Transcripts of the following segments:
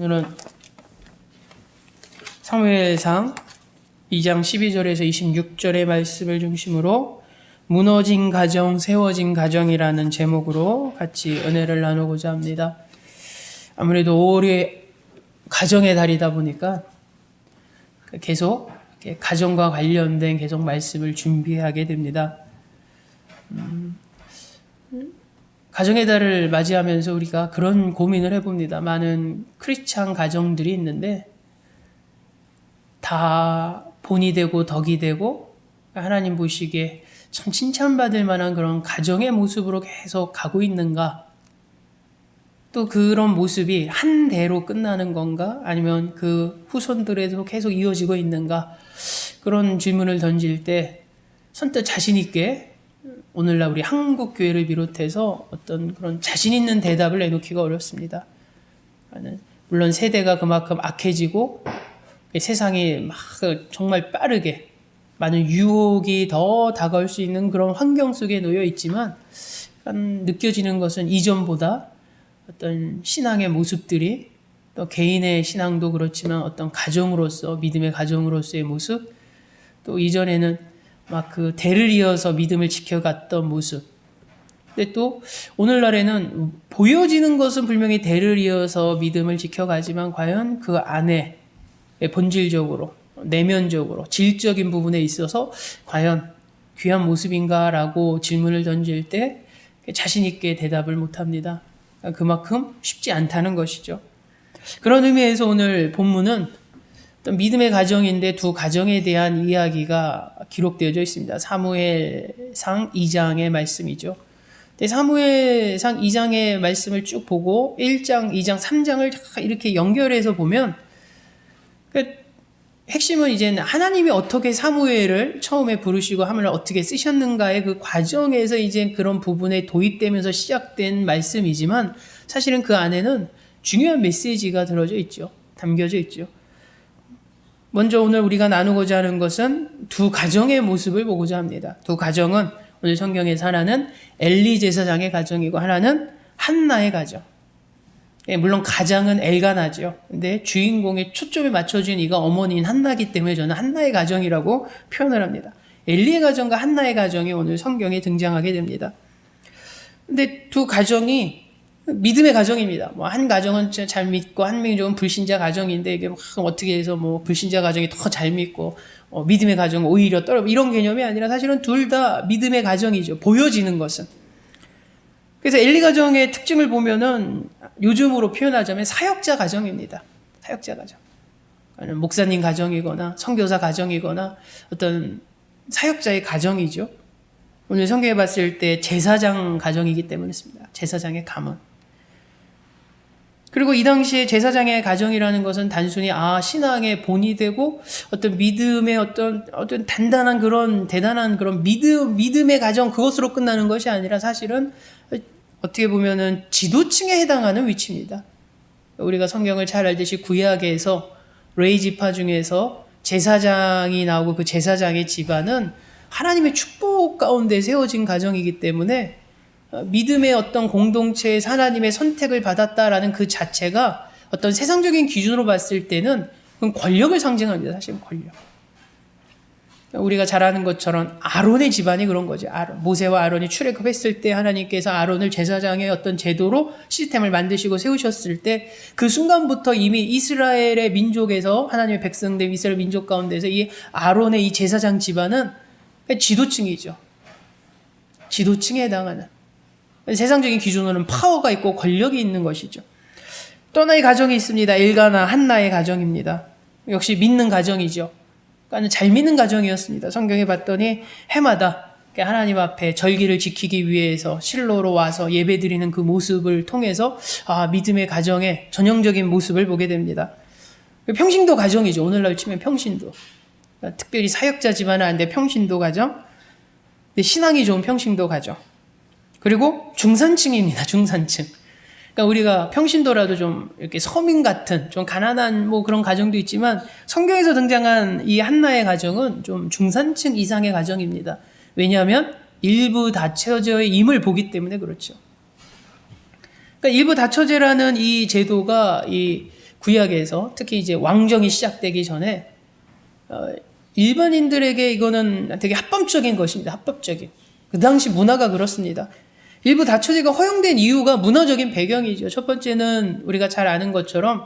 오늘은 사무엘상 2장 12절에서 26절의 말씀을 중심으로 무너진 가정, 세워진 가정이라는 제목으로 같이 은혜를 나누고자 합니다. 아무래도 올해 가정의 달이다 보니까 계속 가정과 관련된 계속 말씀을 준비하게 됩니다. 가정의 달을 맞이하면서 우리가 그런 고민을 해봅니다. 많은 크리스찬 가정들이 있는데 다 본이 되고 덕이 되고 하나님 보시기에 참 칭찬받을 만한 그런 가정의 모습으로 계속 가고 있는가? 또 그런 모습이 한 대로 끝나는 건가? 아니면 그 후손들에도 계속 이어지고 있는가? 그런 질문을 던질 때 선뜻 자신 있게 오늘날 우리 한국 교회를 비롯해서 어떤 그런 자신 있는 대답을 내놓기가 어렵습니다. 물론 세대가 그만큼 악해지고 세상이 막 정말 빠르게 많은 유혹이 더 다가올 수 있는 그런 환경 속에 놓여 있지만 느껴지는 것은 이전보다 어떤 신앙의 모습들이 또 개인의 신앙도 그렇지만 어떤 가정으로서 믿음의 가정으로서의 모습 또 이전에는 막 그 대를 이어서 믿음을 지켜갔던 모습. 근데 또 오늘날에는 보여지는 것은 분명히 대를 이어서 믿음을 지켜가지만 과연 그 안에 본질적으로 내면적으로 질적인 부분에 있어서 과연 귀한 모습인가라고 질문을 던질 때 자신 있게 대답을 못합니다. 그만큼 쉽지 않다는 것이죠. 그런 의미에서 오늘 본문은 어떤 믿음의 가정인데 두 가정에 대한 이야기가 기록되어져 있습니다. 사무엘상 2장의 말씀이죠. 사무엘상 2장의 말씀을 쭉 보고 1장, 2장, 3장을 이렇게 연결해서 보면 핵심은 이제는 하나님이 어떻게 사무엘을 처음에 부르시고 하물며 어떻게 쓰셨는가의 그 과정에서 이제 그런 부분에 도입되면서 시작된 말씀이지만 사실은 그 안에는 중요한 메시지가 들어져 있죠. 담겨져 있죠. 먼저 오늘 우리가 나누고자 하는 것은 두 가정의 모습을 보고자 합니다. 두 가정은 오늘 성경에서 하나는 엘리 제사장의 가정이고 하나는 한나의 가정. 물론 가장은 엘가나죠. 근데 주인공의 초점에 맞춰진 이가 어머니인 한나이기 때문에 저는 한나의 가정이라고 표현을 합니다. 엘리의 가정과 한나의 가정이 오늘 성경에 등장하게 됩니다. 근데 두 가정이 믿음의 가정입니다. 한 가정은 잘 믿고 한 명이 좀 불신자 가정인데 이게 막 어떻게 해서 불신자 가정이 더 잘 믿고 믿음의 가정은 오히려 떨어 이런 개념이 아니라 사실은 둘 다 믿음의 가정이죠. 보여지는 것은. 그래서 엘리 가정의 특징을 보면은 요즘으로 표현하자면 사역자 가정입니다. 사역자 가정. 목사님 가정이거나 선교사 가정이거나 어떤 사역자의 가정이죠. 오늘 성경에 봤을 때 제사장 가정이기 때문이었습니다. 제사장의 가문. 그리고 이 당시에 제사장의 가정이라는 것은 단순히 신앙의 본이 되고 어떤 믿음의 어떤 단단한 그런 대단한 그런 믿음의 가정 그것으로 끝나는 것이 아니라 사실은 어떻게 보면은 지도층에 해당하는 위치입니다. 우리가 성경을 잘 알듯이 구약에서 레위 지파 중에서 제사장이 나오고 그 제사장의 집안은 하나님의 축복 가운데 세워진 가정이기 때문에 믿음의 어떤 공동체에서 하나님의 선택을 받았다라는 그 자체가 어떤 세상적인 기준으로 봤을 때는 그건 권력을 상징합니다. 사실은 권력. 우리가 잘 아는 것처럼 아론의 집안이 그런 거죠. 모세와 아론이 출애굽했을 때 하나님께서 아론을 제사장의 어떤 제도로 시스템을 만드시고 세우셨을 때 그 순간부터 이미 이스라엘의 민족에서 하나님의 백성된 이스라엘 민족 가운데서 이 아론의 이 제사장 집안은 지도층이죠. 지도층에 해당하는. 세상적인 기준으로는 파워가 있고 권력이 있는 것이죠. 또 하나의 가정이 있습니다. 엘가나 한나의 가정입니다. 역시 믿는 가정이죠. 그러니까 잘 믿는 가정이었습니다. 성경에 봤더니 해마다 하나님 앞에 절기를 지키기 위해서 실로로 와서 예배드리는 그 모습을 통해서 믿음의 가정의 전형적인 모습을 보게 됩니다. 평신도 가정이죠. 오늘날 치면 평신도. 그러니까 특별히 사역자 집안은 아닌데 평신도 가정. 근데 신앙이 좋은 평신도 가정. 그리고 중산층입니다. 중산층. 그러니까 우리가 평신도라도 좀 이렇게 서민 같은 좀 가난한 그런 가정도 있지만 성경에서 등장한 이 한나의 가정은 좀 중산층 이상의 가정입니다. 왜냐하면 일부 다처제의 임을 보기 때문에 그렇죠. 그러니까 일부 다처제라는 이 제도가 이 구약에서 특히 이제 왕정이 시작되기 전에 일반인들에게 이거는 되게 합법적인 것입니다. 합법적인. 그 당시 문화가 그렇습니다. 일부 다처제가 허용된 이유가 문화적인 배경이죠. 첫 번째는 우리가 잘 아는 것처럼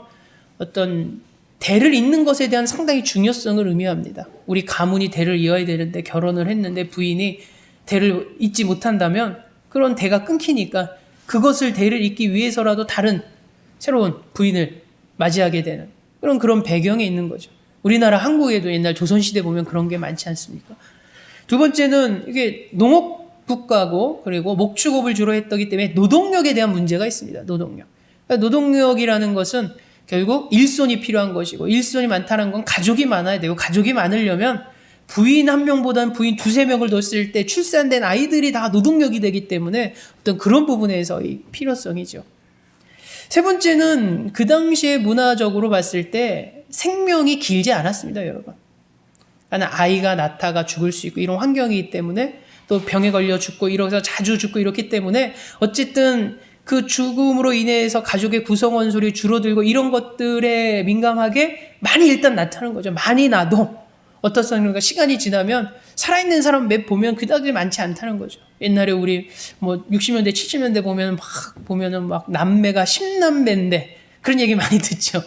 어떤 대를 잇는 것에 대한 상당히 중요성을 의미합니다. 우리 가문이 대를 이어야 되는데 결혼을 했는데 부인이 대를 잇지 못한다면 그런 대가 끊기니까 그것을 대를 잇기 위해서라도 다른 새로운 부인을 맞이하게 되는 그런 배경이 있는 거죠. 우리나라 한국에도 옛날 조선시대 보면 그런 게 많지 않습니까? 두 번째는 이게 농업 국가고 그리고 목축업을 주로 했기 때문에 노동력에 대한 문제가 있습니다. 노동력. 그러니까 노동력이라는 것은 결국 일손이 필요한 것이고 일손이 많다는 건 가족이 많아야 되고 가족이 많으려면 부인 한 명보다는 부인 두세 명을 뒀을 때 출산된 아이들이 다 노동력이 되기 때문에 어떤 그런 부분에서 이 필요성이죠. 세 번째는 그 당시에 문화적으로 봤을 때 생명이 길지 않았습니다, 여러분. 아이가 낳다가 죽을 수 있고 이런 환경이기 때문에 또 병에 걸려 죽고 이러면서 자주 죽고 이렇기 때문에 어쨌든 그 죽음으로 인해서 가족의 구성원 수이 줄어들고 이런 것들에 민감하게 많이 일단 낳다는 거죠. 많이 나도 어떻습니까? 시간이 지나면 살아있는 사람 몇 보면 그다지 많지 않다는 거죠. 옛날에 우리 뭐 60년대, 70년대 보면은 막 남매가 10남매인데 그런 얘기 많이 듣죠.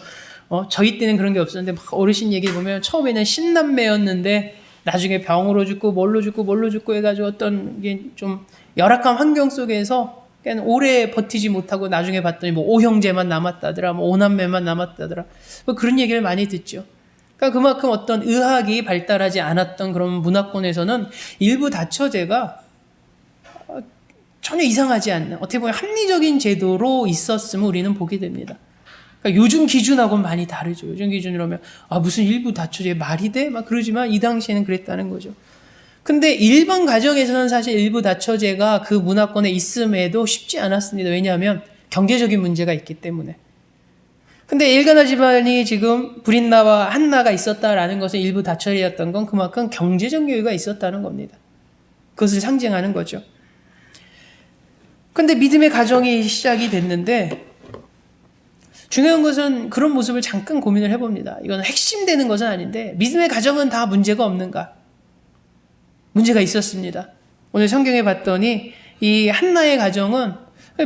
저희 때는 그런 게 없었는데 막 어르신 얘기 보면 처음에는 10남매였는데 나중에 병으로 죽고 뭘로 죽고 해가지고 어떤 게 좀 열악한 환경 속에서 그냥 오래 버티지 못하고 나중에 봤더니 뭐 5형제만 남았다더라, 뭐 5남매만 남았다더라. 뭐 그런 얘기를 많이 듣죠. 그러니까 그만큼 어떤 의학이 발달하지 않았던 그런 문화권에서는 일부 다처제가 전혀 이상하지 않는 어떻게 보면 합리적인 제도로 있었음을 우리는 보게 됩니다. 그러니까 요즘 기준하고는 많이 다르죠. 요즘 기준이라면 무슨 일부 다처제 말이 돼? 막 그러지만 이 당시에는 그랬다는 거죠. 근데 일반 가정에서는 사실 일부 다처제가 그 문화권에 있음에도 쉽지 않았습니다. 왜냐하면 경제적인 문제가 있기 때문에. 근데 엘가나 집안이 지금 브린나와 한나가 있었다라는 것은 일부 다처제였던 건 그만큼 경제적 여유가 있었다는 겁니다. 그것을 상징하는 거죠. 근데 믿음의 가정이 시작이 됐는데 중요한 것은 그런 모습을 잠깐 고민을 해봅니다. 이건 핵심되는 것은 아닌데 믿음의 가정은 다 문제가 없는가? 문제가 있었습니다. 오늘 성경에 봤더니 이 한나의 가정은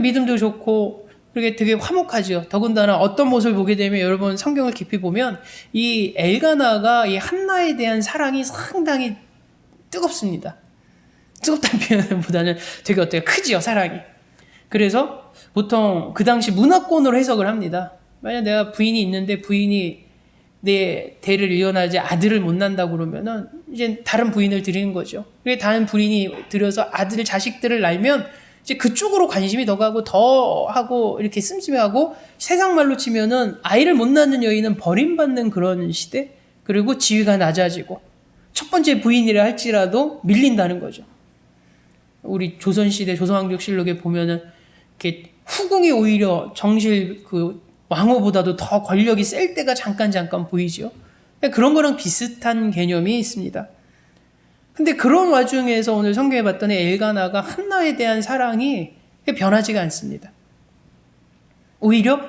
믿음도 좋고 그게 되게 화목하죠. 더군다나 어떤 모습을 보게 되면 여러분 성경을 깊이 보면 이 엘가나가 이 한나에 대한 사랑이 상당히 뜨겁습니다. 뜨겁다는 표현보다는 되게 어때요? 크지요, 사랑이. 그래서 보통 그 당시 문화권으로 해석을 합니다. 만약 내가 부인이 있는데 부인이 내 대를 이어나지 아들을 못 낳는다고 그러면은 이제 다른 부인을 드리는 거죠. 그게 다른 부인이 들여서 아들, 자식들을 낳으면 이제 그쪽으로 관심이 더 가고 더 하고 이렇게 씀씀이하고 세상 말로 치면은 아이를 못 낳는 여인은 버림받는 그런 시대, 그리고 지위가 낮아지고 첫 번째 부인이라 할지라도 밀린다는 거죠. 우리 조선시대 조선왕족실록에 보면은 이렇게 후궁이 오히려 정실 그 왕후보다도 더 권력이 셀 때가 잠깐 보이죠. 그런 거랑 비슷한 개념이 있습니다. 근데 그런 와중에서 오늘 성경에 봤더니 엘가나가 한나에 대한 사랑이 변하지가 않습니다. 오히려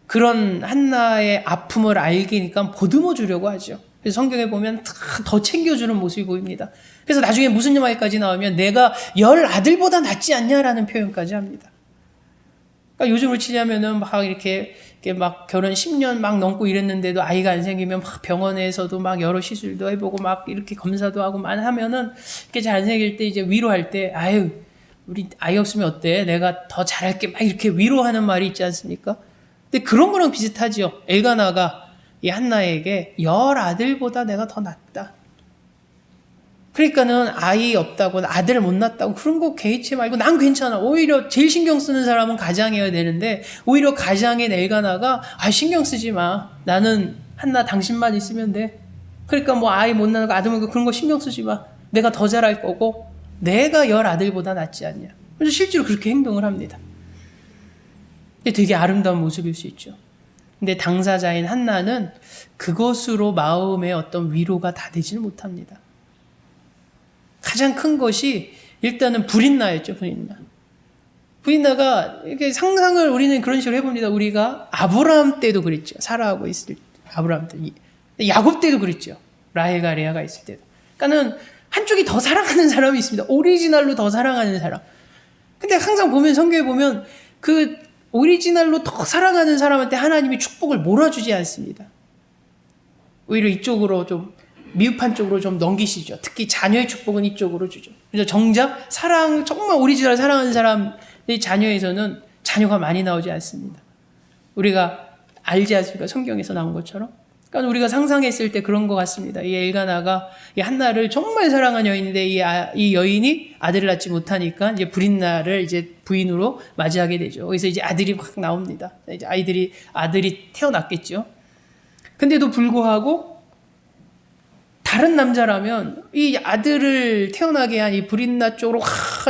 그런 한나의 아픔을 알기니까 보듬어 주려고 하죠. 그래서 성경에 보면 더 챙겨주는 모습이 보입니다. 그래서 나중에 무슨 말까지 나오면 내가 10아들보다 낫지 않냐라는 표현까지 합니다. 그러니까 요즘을 치자면은 막 이렇게 막 결혼 10년 막 넘고 이랬는데도 아이가 안 생기면 막 병원에서도 막 여러 시술도 해보고 막 이렇게 검사도 하고 만 하면은 이렇게 잘 안 생길 때 이제 위로할 때 아유 우리 아이 없으면 어때? 내가 더 잘할게 막 이렇게 위로하는 말이 있지 않습니까? 근데 그런 거랑 비슷하죠. 엘가나가 이 한나에게 10아들보다 내가 더 낫다. 그러니까는 아이 없다고 아들 못 낳았다고 그런 거 개의치 말고 난 괜찮아. 오히려 제일 신경 쓰는 사람은 가장이어야 되는데 오히려 가장인 엘가나가 신경 쓰지 마. 나는 한나 당신만 있으면 돼. 그러니까 뭐 아이 못 낳는 거 아들 못 낳는 거 그런 거 신경 쓰지 마. 내가 더 잘할 거고 내가 10아들보다 낫지 않냐. 그래서 실제로 그렇게 행동을 합니다. 근데 되게 아름다운 모습일 수 있죠. 근데 당사자인 한나는 그것으로 마음의 어떤 위로가 다 되지는 못합니다. 가장 큰 것이 일단은 브린나였죠, 브린나. 브린나가 이렇게 상상을 우리는 그런 식으로 해봅니다. 우리가 아브라함 때도 그랬죠. 사라하고 있을 때, 아브라함 때, 야곱 때도 그랬죠. 라헬과 레아가 있을 때도. 그러니까는 한쪽이 더 사랑하는 사람이 있습니다. 오리지널로 더 사랑하는 사람. 근데 항상 보면 성경에 보면 그 오리지널로 더 사랑하는 사람한테 하나님이 축복을 몰아주지 않습니다. 오히려 이쪽으로 좀 미흡한 쪽으로 좀 넘기시죠. 특히 자녀의 축복은 이쪽으로 주죠. 그래서 정작 정말 오리지널 사랑하는 사람의 자녀에서는 자녀가 많이 나오지 않습니다. 우리가 알지 않습니까? 성경에서 나온 것처럼. 그러니까 우리가 상상했을 때 그런 것 같습니다. 이 엘가나가 이 한나를 정말 사랑한 여인인데 이 여인이 아들을 낳지 못하니까 이제 브린나를 이제 부인으로 맞이하게 되죠. 그래서 이제 아들이 막 나옵니다. 이제 아들이 태어났겠죠. 근데도 불구하고 다른 남자라면 이 아들을 태어나게 한 이 브린나 쪽으로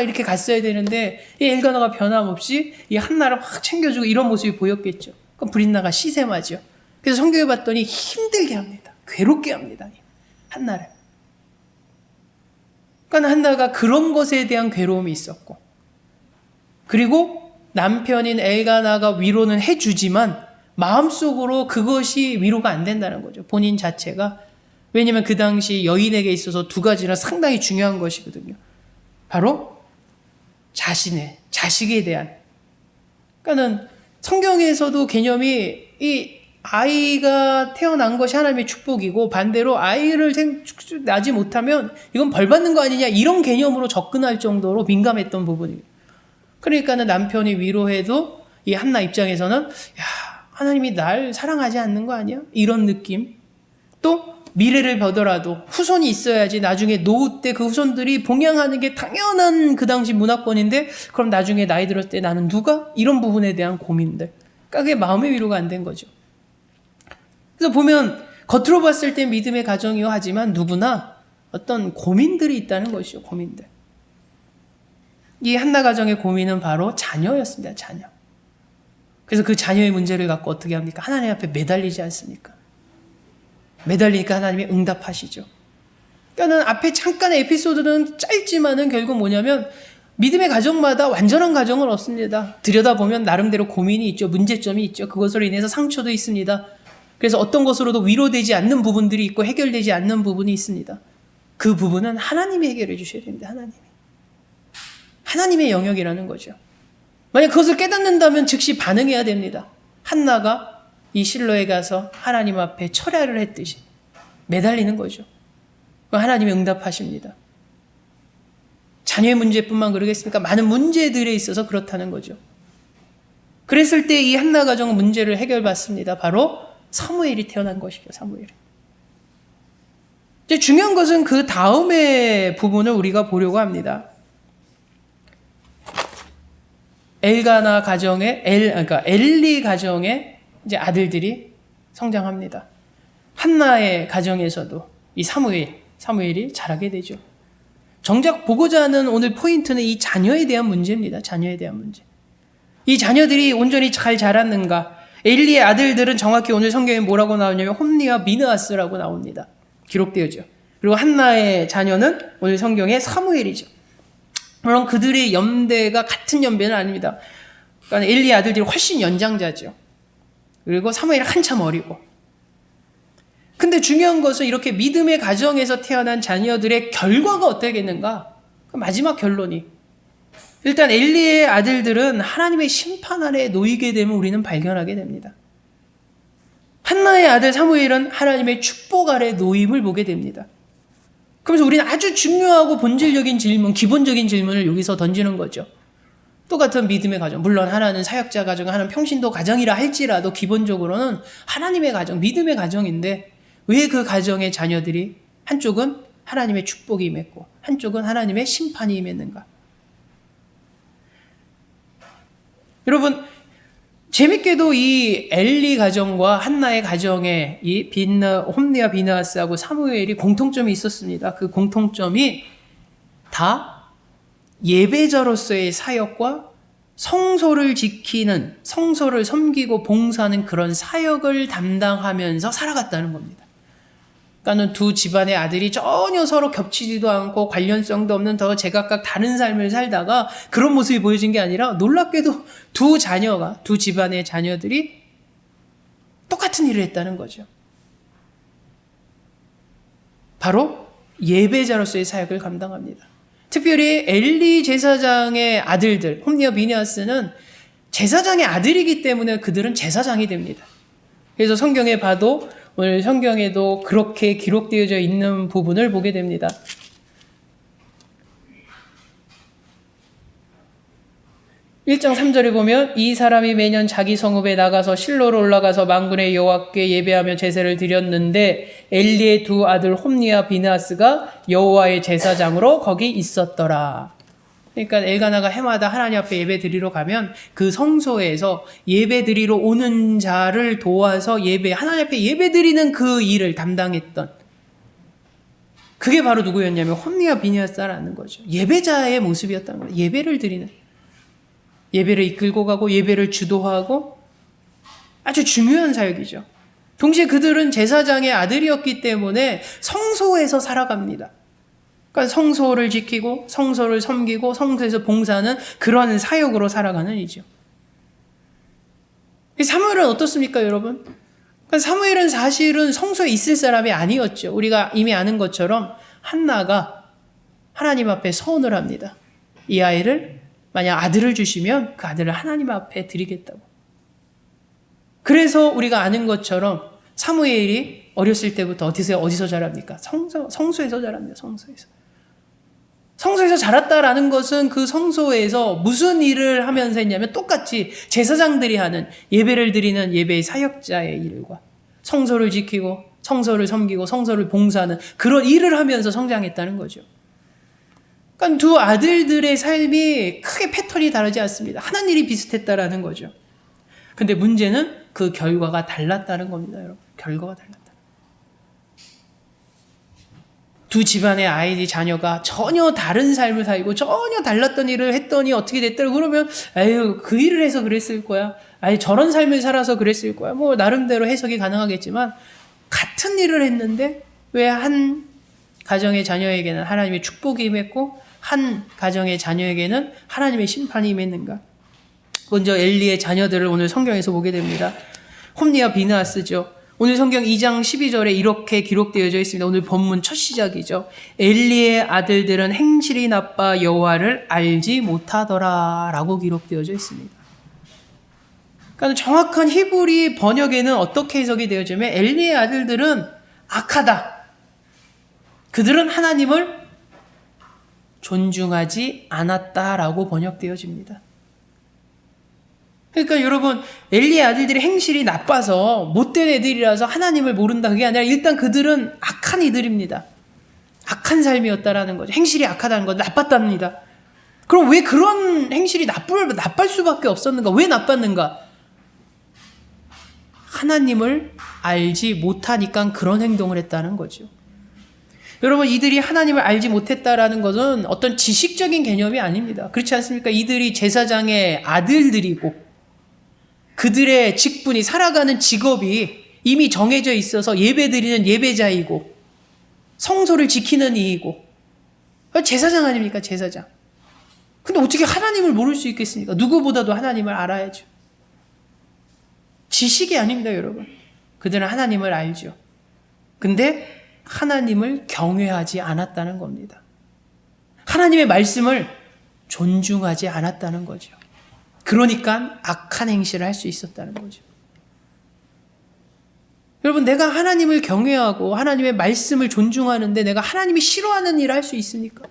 이렇게 갔어야 되는데 이 엘가나가 변함없이 이 한나를 확 챙겨주고 이런 모습이 보였겠죠. 그럼 브린나가 시샘하죠. 그래서 성경에 봤더니 힘들게 합니다. 괴롭게 합니다. 한나를. 그러니까 한나가 그런 것에 대한 괴로움이 있었고, 그리고 남편인 엘가나가 위로는 해주지만 마음속으로 그것이 위로가 안 된다는 거죠. 본인 자체가. 왜냐하면 그 당시 여인에게 있어서 두 가지는 상당히 중요한 것이거든요. 바로 자식에 대한. 그러니까는 성경에서도 개념이 이 아이가 태어난 것이 하나님의 축복이고 반대로 아이를 낳지 못하면 이건 벌 받는 거 아니냐 이런 개념으로 접근할 정도로 민감했던 부분이에요. 그러니까는 남편이 위로해도 이 한나 입장에서는 야, 하나님이 날 사랑하지 않는 거 아니야? 이런 느낌. 또 미래를 보더라도 후손이 있어야지 나중에 노후 때 그 후손들이 봉양하는 게 당연한 그 당시 문화권인데 그럼 나중에 나이 들었을 때 나는 누가? 이런 부분에 대한 고민들. 그러니까 그게 마음의 위로가 안 된 거죠. 그래서 보면 겉으로 봤을 때 믿음의 가정이요 하지만 누구나 어떤 고민들이 있다는 것이죠. 고민들. 이 한나 가정의 고민은 바로 자녀였습니다. 자녀. 그래서 그 자녀의 문제를 갖고 어떻게 합니까? 하나님 앞에 매달리지 않습니까? 매달리니까 하나님이 응답하시죠. 그러니까는 앞에 잠깐의 에피소드는 짧지만은 결국 뭐냐면 믿음의 가정마다 완전한 가정은 없습니다. 들여다보면 나름대로 고민이 있죠. 문제점이 있죠. 그것으로 인해서 상처도 있습니다. 그래서 어떤 것으로도 위로되지 않는 부분들이 있고 해결되지 않는 부분이 있습니다. 그 부분은 하나님이 해결해 주셔야 됩니다. 하나님의 영역이라는 거죠. 만약 그것을 깨닫는다면 즉시 반응해야 됩니다. 한나가 이 실로에 가서 하나님 앞에 철야를 했듯이 매달리는 거죠. 하나님이 응답하십니다. 자녀의 문제뿐만 그러겠습니까? 많은 문제들에 있어서 그렇다는 거죠. 그랬을 때 이 한나 가정은 문제를 해결받습니다. 바로 사무엘이 태어난 것이죠. 사무엘. 이제 중요한 것은 그 다음의 부분을 우리가 보려고 합니다. 엘가나 가정의 그러니까 엘리 가정의 이제 아들들이 성장합니다. 한나의 가정에서도 이 사무엘이 자라게 되죠. 정작 보고자 하는 오늘 포인트는 이 자녀에 대한 문제입니다. 자녀에 대한 문제. 이 자녀들이 온전히 잘 자랐는가? 엘리의 아들들은 정확히 오늘 성경에 뭐라고 나오냐면 홈니와 비느하스라고 나옵니다. 기록되어져. 그리고 한나의 자녀는 오늘 성경에 사무엘이죠. 물론 그들의 연대가 같은 연배는 아닙니다. 그러니까 엘리의 아들들이 훨씬 연장자죠. 그리고 사무엘이 한참 어리고. 근데 중요한 것은 이렇게 믿음의 가정에서 태어난 자녀들의 결과가 어떻겠는가? 마지막 결론이. 일단 엘리의 아들들은 하나님의 심판 아래에 놓이게 되면 우리는 발견하게 됩니다. 한나의 아들 사무엘은 하나님의 축복 아래 놓임을 보게 됩니다. 그러면서 우리는 아주 중요하고 본질적인 질문, 기본적인 질문을 여기서 던지는 거죠. 똑같은 믿음의 가정, 물론 하나는 사역자 가정, 하나는 평신도 가정이라 할지라도 기본적으로는 하나님의 가정, 믿음의 가정인데 왜 그 가정의 자녀들이 한쪽은 하나님의 축복이 임했고 한쪽은 하나님의 심판이 임했는가? 여러분, 재밌게도 이 엘리 가정과 한나의 가정에 이 홈니와 비느하스하고 사무엘이 공통점이 있었습니다. 그 공통점이 다 예배자로서의 사역과 성소를 지키는, 성소를 섬기고 봉사하는 그런 사역을 담당하면서 살아갔다는 겁니다. 그러니까는 두 집안의 아들이 전혀 서로 겹치지도 않고 관련성도 없는 더 제각각 다른 삶을 살다가 그런 모습이 보여진 게 아니라 놀랍게도 두 집안의 자녀들이 똑같은 일을 했다는 거죠. 바로 예배자로서의 사역을 감당합니다. 특별히 엘리 제사장의 아들들, 홈리와 비느하스는 제사장의 아들이기 때문에 그들은 제사장이 됩니다. 그래서 성경에 봐도 오늘 성경에도 그렇게 기록되어져 있는 부분을 보게 됩니다. 1장 3절에 보면 이 사람이 매년 자기 성읍에 나가서 실로로 올라가서 만군의 여호와께 예배하며 제사를 드렸는데 엘리의 두 아들 홈리와 비느하스가 여호와의 제사장으로 거기 있었더라. 그러니까 엘가나가 해마다 하나님 앞에 예배 드리러 가면 그 성소에서 예배 드리러 오는 자를 도와서 하나님 앞에 예배 드리는 그 일을 담당했던, 그게 바로 누구였냐면 홈리와 비느하스라는 거죠. 예배자의 모습이었다는 거예요. 예배를 드리는, 예배를 이끌고 가고 예배를 주도하고 아주 중요한 사역이죠. 동시에 그들은 제사장의 아들이었기 때문에 성소에서 살아갑니다. 그러니까 성소를 지키고 성소를 섬기고 성소에서 봉사하는 그런 사역으로 살아가는 이죠. 사무엘은 어떻습니까, 여러분? 그러니까 사무엘은 사실은 성소에 있을 사람이 아니었죠. 우리가 이미 아는 것처럼 한나가 하나님 앞에 서원을 합니다. 이 아이를 만약 아들을 주시면 그 아들을 하나님 앞에 드리겠다고. 그래서 우리가 아는 것처럼 사무엘이 어렸을 때부터 어디서 자랍니까? 성소에서 자랍니다. 성소에서 자랐다라는 것은 그 성소에서 무슨 일을 하면서 했냐면 똑같이 제사장들이 하는 예배를 드리는 예배의 사역자의 일과 성소를 지키고 성소를 섬기고 성소를 봉사하는 그런 일을 하면서 성장했다는 거죠. 그러니까 두 아들들의 삶이 크게 패턴이 다르지 않습니다. 하는 일이 비슷했다라는 거죠. 근데 문제는 그 결과가 달랐다는 겁니다, 여러분. 결과가 달랐다. 두 집안의 자녀가 전혀 다른 삶을 살고 전혀 달랐던 일을 했더니 어떻게 됐더라 그러면 그 일을 해서 그랬을 거야. 저런 삶을 살아서 그랬을 거야. 뭐 나름대로 해석이 가능하겠지만 같은 일을 했는데 왜 한 가정의 자녀에게는 하나님의 축복이 임했고 한 가정의 자녀에게는 하나님의 심판이 임했는가? 먼저 엘리의 자녀들을 오늘 성경에서 보게 됩니다. 홈리와 비느하스죠. 오늘 성경 2장 12절에 이렇게 기록되어져 있습니다. 오늘 본문 첫 시작이죠. 엘리의 아들들은 행실이 나빠 여호와를 알지 못하더라 라고 기록되어져 있습니다. 그러니까 정확한 히브리 번역에는 어떻게 해석이 되어지면 엘리의 아들들은 악하다. 그들은 하나님을 존중하지 않았다라고 번역되어집니다. 그러니까 여러분, 엘리의 아들들이 행실이 나빠서 못된 애들이라서 하나님을 모른다 그게 아니라 일단 그들은 악한 이들입니다. 악한 삶이었다라는 거죠. 행실이 악하다는 건 나빴답니다. 그럼 왜 그런 행실이 나쁠 수밖에 없었는가? 왜 나빴는가? 하나님을 알지 못하니까 그런 행동을 했다는 거죠. 여러분, 이들이 하나님을 알지 못했다라는 것은 어떤 지식적인 개념이 아닙니다. 그렇지 않습니까? 이들이 제사장의 아들들이고 그들의 직분이 살아가는 직업이 이미 정해져 있어서 예배드리는 예배자이고 성소를 지키는 이이고 제사장 아닙니까? 제사장. 근데 어떻게 하나님을 모를 수 있겠습니까? 누구보다도 하나님을 알아야죠. 지식이 아닙니다, 여러분. 그들은 하나님을 알죠. 근데 하나님을 경외하지 않았다는 겁니다. 하나님의 말씀을 존중하지 않았다는 거죠. 그러니까 악한 행실을 할 수 있었다는 거죠. 여러분, 내가 하나님을 경외하고 하나님의 말씀을 존중하는데 내가 하나님이 싫어하는 일을 할 수 있습니까?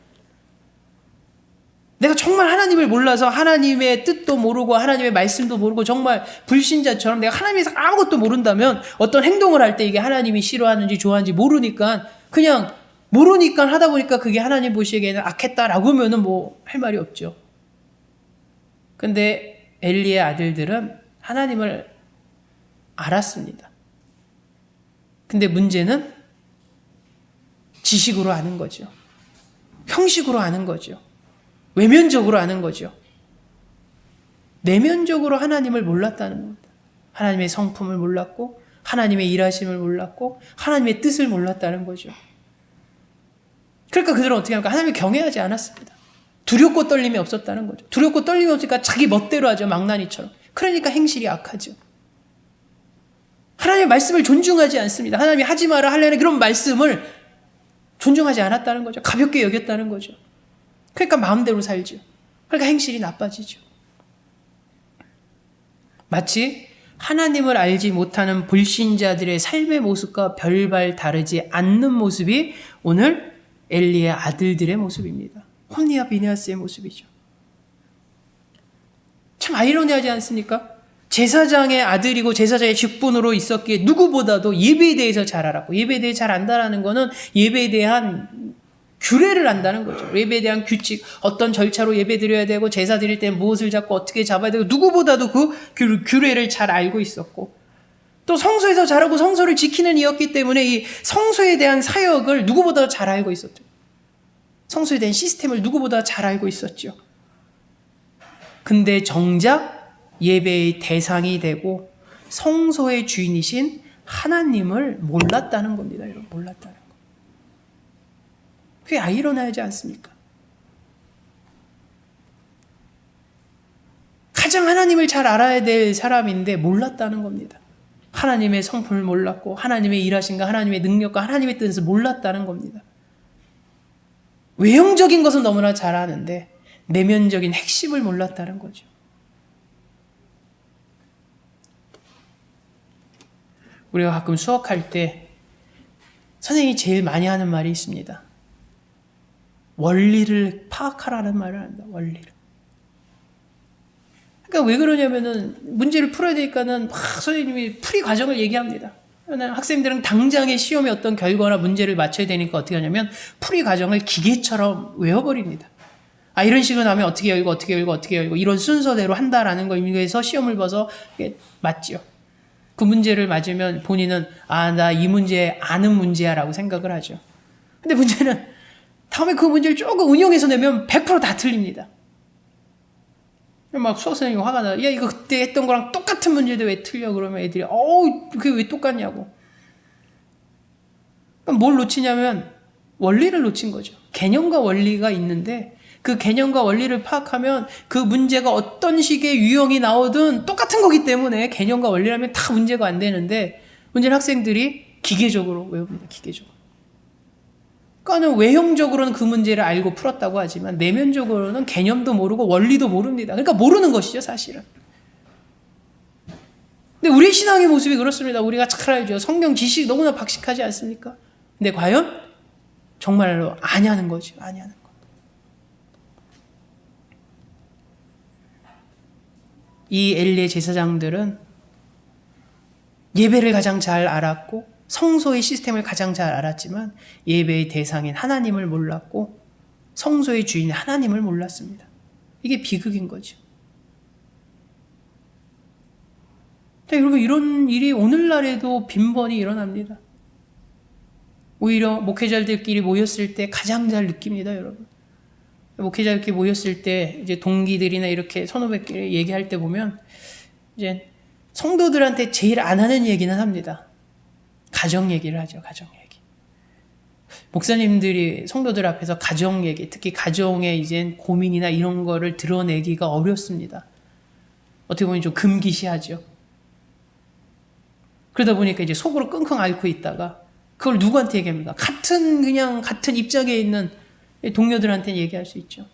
내가 정말 하나님을 몰라서 하나님의 뜻도 모르고 하나님의 말씀도 모르고 정말 불신자처럼 내가 하나님에서 아무것도 모른다면 어떤 행동을 할 때 이게 하나님이 싫어하는지 좋아하는지 모르니까 그냥 모르니까 하다 보니까 그게 하나님 보시기에는 악했다라고 하면은 뭐 할 말이 없죠. 근데 엘리의 아들들은 하나님을 알았습니다. 근데 문제는 지식으로 아는 거죠. 형식으로 아는 거죠. 외면적으로 아는 거죠. 내면적으로 하나님을 몰랐다는 겁니다. 하나님의 성품을 몰랐고 하나님의 일하심을 몰랐고 하나님의 뜻을 몰랐다는 거죠. 그러니까 그들은 어떻게 합니까? 하나님을 경외하지 않았습니다. 두렵고 떨림이 없었다는 거죠. 두렵고 떨림이 없으니까 자기 멋대로 하죠. 망나니처럼. 그러니까 행실이 악하죠. 하나님의 말씀을 존중하지 않습니다. 하나님이 하지 마라 하려는 그런 말씀을 존중하지 않았다는 거죠. 가볍게 여겼다는 거죠. 그러니까 마음대로 살죠. 그러니까 행실이 나빠지죠. 마치 하나님을 알지 못하는 불신자들의 삶의 모습과 별반 다르지 않는 모습이 오늘 엘리의 아들들의 모습입니다. 홈니와 비느하스의 모습이죠. 참 아이러니하지 않습니까? 제사장의 아들이고 제사장의 직분으로 있었기에 누구보다도 예배에 대해서 잘 알았고, 예배에 대해 잘 안다라는 것은 예배에 대한 규례를 안다는 거죠. 예배에 대한 규칙, 어떤 절차로 예배 드려야 되고 제사 드릴 때 무엇을 잡고 어떻게 잡아야 되고 누구보다도 그 규례를 잘 알고 있었고, 또 성소에서 자라고 성소를 지키는 이였기 때문에 이 성소에 대한 사역을 누구보다 잘 알고 있었죠. 성소에 대한 시스템을 누구보다 잘 알고 있었죠. 근데 정작 예배의 대상이 되고 성소의 주인이신 하나님을 몰랐다는 겁니다. 여러분, 몰랐다는 거. 그게 아이러니하지 않습니까? 가장 하나님을 잘 알아야 될 사람인데 몰랐다는 겁니다. 하나님의 성품을 몰랐고 하나님의 일하심과 하나님의 능력과 하나님의 뜻을 몰랐다는 겁니다. 외형적인 것은 너무나 잘 아는데 내면적인 핵심을 몰랐다는 거죠. 우리가 가끔 수학할 때 선생님이 제일 많이 하는 말이 있습니다. 원리를 파악하라는 말을 한다. 원리를. 그러니까 왜 그러냐면은 문제를 풀어야 되니까는 막 선생님이 풀이 과정을 얘기합니다. 학생들은 당장의 시험에 어떤 결과나 문제를 맞춰야 되니까 어떻게 하냐면 풀이 과정을 기계처럼 외워버립니다. 아, 이런 식으로 나오면 어떻게 열고 어떻게 열고 어떻게 열고 이런 순서대로 한다라는 거 의미에서 시험을 봐서 맞지요. 그 문제를 맞으면 본인은 아, 나 이 문제 아는 문제야 라고 생각을 하죠. 근데 문제는 다음에 그 문제를 조금 응용해서 내면 100% 다 틀립니다. 막 수학 선생님이 화가 나. 야, 이거 그때 했던 거랑 똑같은 문제인데 왜 틀려? 그러면 애들이 그게 왜 똑같냐고. 그럼 뭘 놓치냐면 원리를 놓친 거죠. 개념과 원리가 있는데 그 개념과 원리를 파악하면 그 문제가 어떤 식의 유형이 나오든 똑같은 거기 때문에 개념과 원리라면 다 문제가 안 되는데 문제는 학생들이 기계적으로 외웁니다. 기계적으로. 그러니까 외형적으로는 그 문제를 알고 풀었다고 하지만 내면적으로는 개념도 모르고 원리도 모릅니다. 그러니까 모르는 것이죠, 사실은. 근데 우리 신앙의 모습이 그렇습니다. 우리가 잘 알죠. 성경 지식이 너무나 박식하지 않습니까? 근데 과연 정말로 아냐는 거죠. 아냐는 거. 이 엘리의 제사장들은 예배를 가장 잘 알았고 성소의 시스템을 가장 잘 알았지만 예배의 대상인 하나님을 몰랐고 성소의 주인 하나님을 몰랐습니다. 이게 비극인 거죠. 여러분, 이런 일이 오늘날에도 빈번히 일어납니다. 오히려 목회자들끼리 모였을 때 가장 잘 느낍니다, 여러분. 목회자들끼리 모였을 때 이제 동기들이나 이렇게 선후배끼리 얘기할 때 보면 이제 성도들한테 제일 안 하는 얘기는 합니다. 가정 얘기를 하죠. 가정 얘기. 목사님들이 성도들 앞에서 가정 얘기, 특히 가정의 이제 고민이나 이런 거를 드러내기가 어렵습니다. 어떻게 보면 좀 금기시하죠. 그러다 보니까 이제 속으로 끙끙 앓고 있다가 그걸 누구한테 얘기합니까? 같은 입장에 있는 동료들한테 얘기할 수 있죠.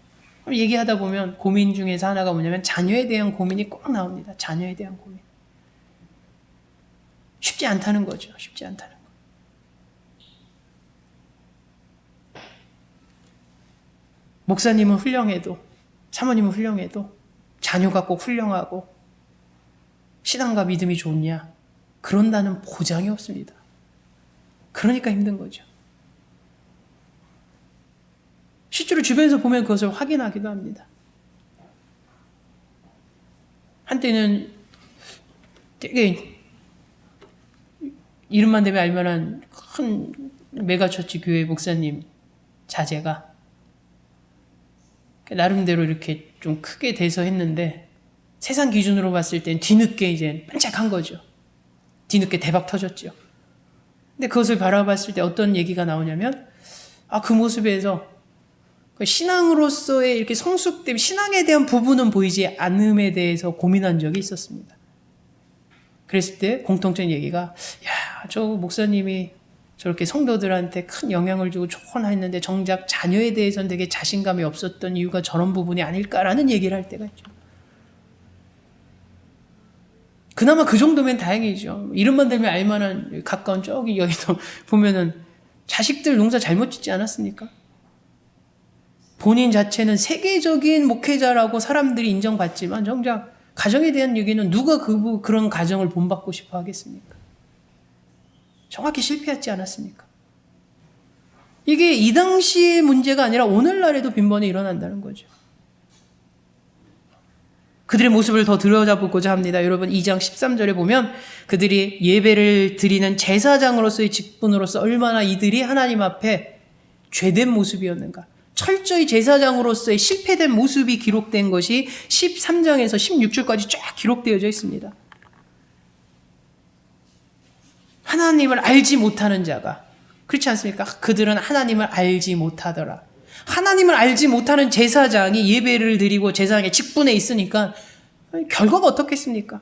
얘기하다 보면 고민 중에서 하나가 뭐냐면 자녀에 대한 고민이 꼭 나옵니다. 자녀에 대한 고민. 쉽지 않다는 거죠. 쉽지 않다는 거. 목사님은 훌륭해도, 사모님은 훌륭해도 자녀가 꼭 훌륭하고 신앙과 믿음이 좋냐? 그런다는 보장이 없습니다. 그러니까 힘든 거죠. 실제로 주변에서 보면 그것을 확인하기도 합니다. 한때는 되게 이름만 대면 알만한 큰 메가처치 교회 목사님 자제가 나름대로 이렇게 좀 크게 돼서 했는데 세상 기준으로 봤을 땐 뒤늦게 이제 반짝한 거죠. 뒤늦게 대박 터졌죠. 근데 그것을 바라봤을 때 어떤 얘기가 나오냐면 그 모습에서 신앙으로서의 이렇게 성숙됨, 신앙에 대한 부분은 보이지 않음에 대해서 고민한 적이 있었습니다. 그랬을 때 공통적인 얘기가 저 목사님이 저렇게 성도들한테 큰 영향을 주고 좋거나 했는데 정작 자녀에 대해서는 되게 자신감이 없었던 이유가 저런 부분이 아닐까라는 얘기를 할 때가 있죠. 그나마 그 정도면 다행이죠. 이름만 들면 알만한 가까운 저기 여기도 보면은 자식들 농사 잘못 짓지 않았습니까? 본인 자체는 세계적인 목회자라고 사람들이 인정받지만 정작 가정에 대한 얘기는 누가 그런 가정을 본받고 싶어 하겠습니까? 정확히 실패하지 않았습니까? 이게 이 당시의 문제가 아니라 오늘날에도 빈번히 일어난다는 거죠. 그들의 모습을 더 들여다보고자 합니다. 여러분 2장 13절에 보면 그들이 예배를 드리는 제사장으로서의 직분으로서 얼마나 이들이 하나님 앞에 죄된 모습이었는가. 철저히 제사장으로서의 실패된 모습이 기록된 것이 13장에서 16절까지 쫙 기록되어져 있습니다. 하나님을 알지 못하는 자가, 그렇지 않습니까? 그들은 하나님을 알지 못하더라. 하나님을 알지 못하는 제사장이 예배를 드리고 제사장의 직분에 있으니까 결과가 어떻겠습니까?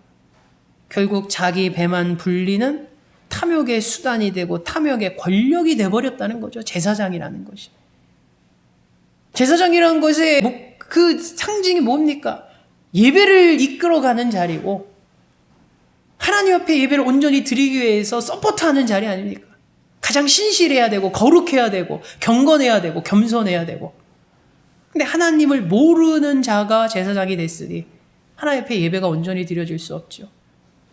결국 자기 배만 불리는 탐욕의 수단이 되고 탐욕의 권력이 되어버렸다는 거죠. 제사장이라는 것이. 제사장이라는 것의 그 상징이 뭡니까? 예배를 이끌어가는 자리고 하나님 앞에 예배를 온전히 드리기 위해서 서포트하는 자리 아닙니까? 가장 신실해야 되고 거룩해야 되고 경건해야 되고 겸손해야 되고. 근데 하나님을 모르는 자가 제사장이 됐으니 하나님 앞에 예배가 온전히 드려질 수 없죠.